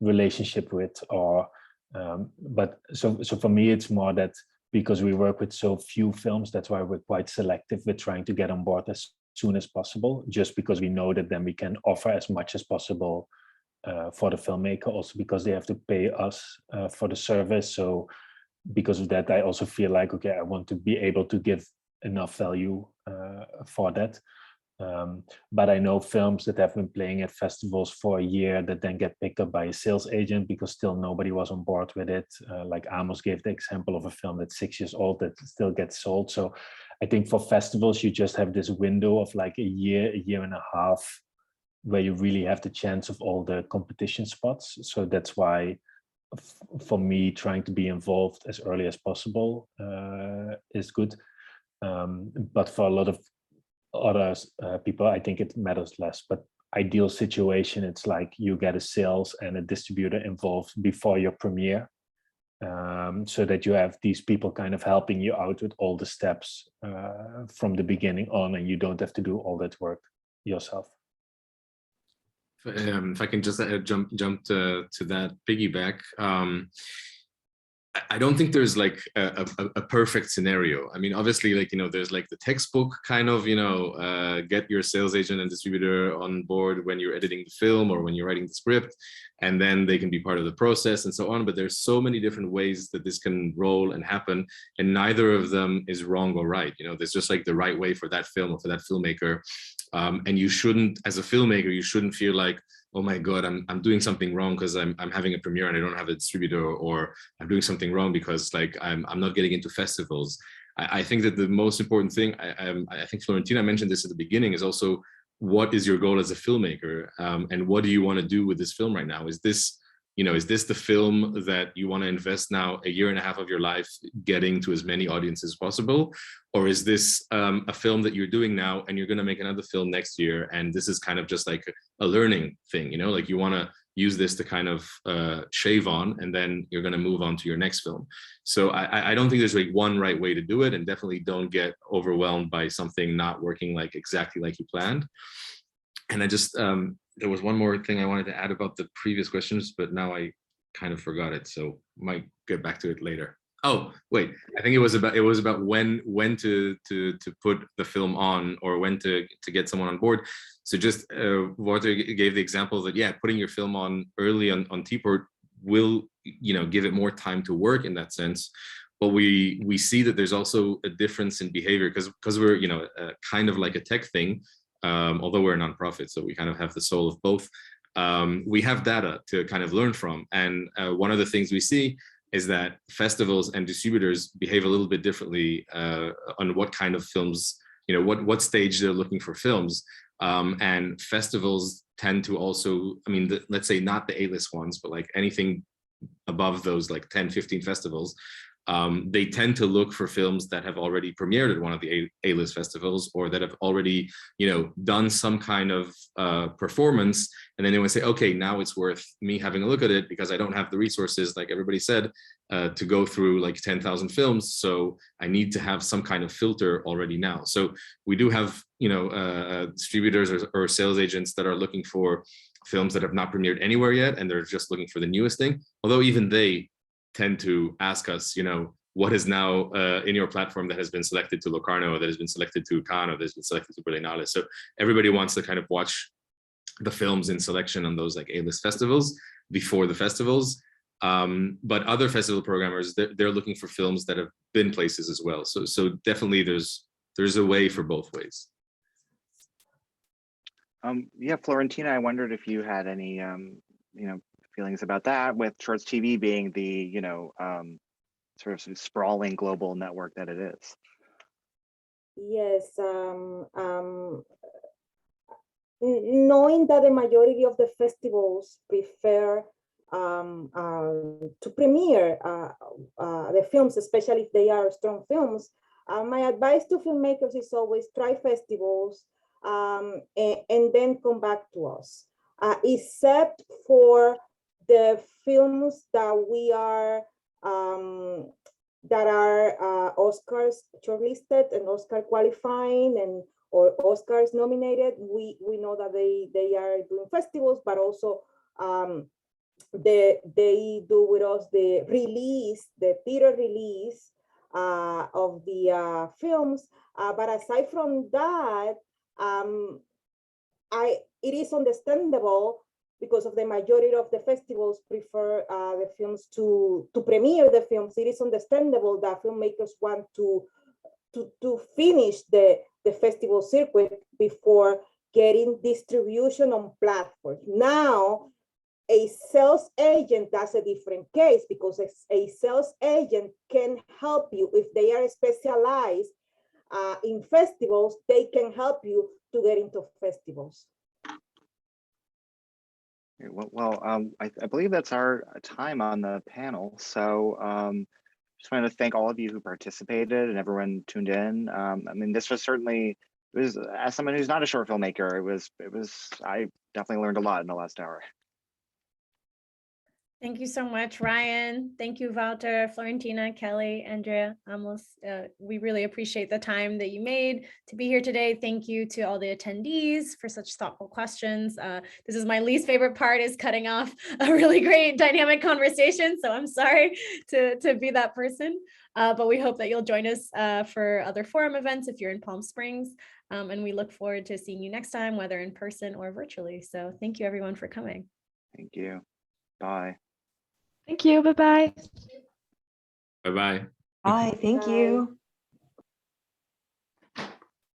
relationship with. Or but so for me, it's more that because we work with so few films, that's why we're quite selective with trying to get on board as soon as possible, just because we know that then we can offer as much as possible for the filmmaker, also because they have to pay us for the service. So because of that, I also feel like, okay, I want to be able to give enough value for that. But I know films that have been playing at festivals for a year that then get picked up by a sales agent because still nobody was on board with it. Like Amos gave the example of a film that's 6 years old that still gets sold. So I think for festivals, you just have this window of like a year and a half, where you really have the chance of all the competition spots. So that's why, for me, trying to be involved as early as possible is good. But for a lot of other people, I think it matters less. But ideal situation, it's like you get a sales and a distributor involved before your premiere, so that you have these people kind of helping you out with all the steps from the beginning on, and you don't have to do all that work yourself. If I can just jump to that piggyback, I don't think there's like a perfect scenario. I mean, obviously, like, you know, there's like the textbook kind of, you know, get your sales agent and distributor on board when you're editing the film or when you're writing the script, and then they can be part of the process and so on. But there's so many different ways that this can roll and happen, and neither of them is wrong or right. You know, there's just like the right way for that film or for that filmmaker. And you shouldn't, as a filmmaker, you shouldn't feel like, oh my God, I'm doing something wrong because I'm having a premiere and I don't have a distributor, or I'm doing something wrong because like I'm not getting into festivals. I think that the most important thing, I think Florentina mentioned this at the beginning, is also, what is your goal as a filmmaker, and what do you want to do with this film right now? Is this, you know, is this the film that you want to invest now a year and a half of your life getting to as many audiences as possible? Or is this a film that you're doing now and you're going to make another film next year, and this is kind of just like a learning thing, you know, like you want to use this to kind of shave on, and then you're going to move on to your next film. So I don't think there's like one right way to do it, and definitely don't get overwhelmed by something not working like exactly like you planned. And I just, there was one more thing I wanted to add about the previous questions, but now I kind of forgot it, so might get back to it later. Oh, wait, I think it was about when to put the film on, or when to get someone on board. So just Walter gave the example that, yeah, putting your film on early on Tport will, you know, give it more time to work in that sense. But we see that there's also a difference in behavior, because we're, you know, kind of like a tech thing. Although we're a nonprofit, so we kind of have the soul of both. We have data to kind of learn from. And one of the things we see is that festivals and distributors behave a little bit differently on what kind of films, you know, what stage they're looking for films. And festivals tend to also, I mean, let's say not the A-list ones, but like anything above those, like 10, 15 festivals, they tend to look for films that have already premiered at one of the A-list festivals, or that have already, you know, done some kind of performance. And then they would say, okay, now it's worth me having a look at it, because I don't have the resources, like everybody said, to go through like 10,000 films. So I need to have some kind of filter already now. So we do have, you know, distributors or sales agents that are looking for films that have not premiered anywhere yet, and they're just looking for the newest thing. Although even they tend to ask us, you know, what is now in your platform that has been selected to Locarno, or that has been selected to Cannes, or that has been selected to Berlinale. So everybody wants to kind of watch the films in selection on those like A-list festivals before the festivals. But other festival programmers, they're looking for films that have been places as well. So definitely there's a way for both ways. Yeah, Florentina, I wondered if you had any, you know, feelings about that, with Shorts TV being the, you know, sort of sprawling global network that it is. Yes, knowing that the majority of the festivals prefer to premiere the films, especially if they are strong films, my advice to filmmakers is always try festivals and then come back to us, except for the films that we are that are Oscars shortlisted and Oscar qualifying and or Oscars nominated. We know that they are doing festivals, but also they do with us the release, the theater release of the films. But aside from that, it is understandable, because of the majority of the festivals prefer the films to premiere the films. It is understandable that filmmakers want to finish the festival circuit before getting distribution on platforms. Now, a sales agent, that's a different case, because a sales agent can help you if they are specialized in festivals, they can help you to get into festivals. I believe that's our time on the panel. So just wanted to thank all of you who participated and everyone tuned in. I mean, this was certainly, it was, as someone who's not a short filmmaker, I definitely learned a lot in the last hour. Thank you so much, Ryan. Thank you, Wouter, Florentina, Kelly, Andrea, Amos. We really appreciate the time that you made to be here today. Thank you to all the attendees for such thoughtful questions. This is my least favorite part, is cutting off a really great dynamic conversation. So I'm sorry to be that person, but we hope that you'll join us for other forum events if you're in Palm Springs. And we look forward to seeing you next time, whether in person or virtually. So thank you everyone for coming. Thank you. Bye. Thank you. Bye-bye. Bye-bye. Bye. Thank Bye. you.